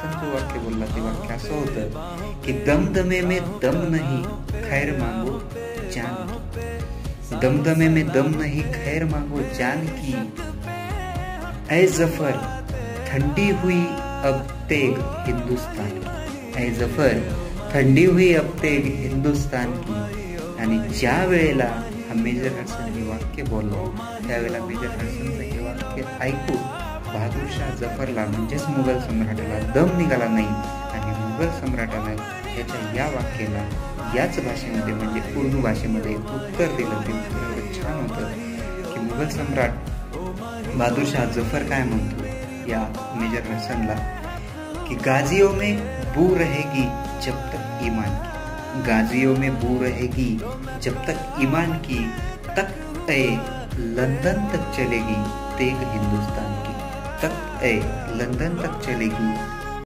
पाकिस्तानचं वाक्य बोलला. ते वाक्य असं होतं की दमदमे में दम नहीं खैर मांगो जान की. दमदमे में दम नहीं खैर मांगो जान की. ऐ जफर ठंडी हुई अब तेग हिंदुस्तान की. ऐ जफर थंडी हुई अब तेग हिंदुस्तान की. आणि ज्या वेळेला हा मेजर हडसन हे वाक्य बोललो त्यावेळेला मेजर हडसनचं हे वाक्य ऐकून बहादूरशाह जफरला म्हणजेच मुघल सम्राटाला दम निघाला नाही आणि मुघल सम्राटाला त्याच्या या वाक्याला याच भाषेमध्ये म्हणजे उर्दू भाषेमध्ये उत्तर दिलं. ते एवढं छान होतं की मुघल सम्राट बहादूरशाह जफर काय म्हणतो या मेजर हडसनला कि गाजियों में बू रहेगी जब तक ईमान की. गाजियों में बू रहेगी जब तक ईमान की. तक ए लंदन तक चलेगी तेग हिंदुस्तान की. तक ए लंदन तक चलेगी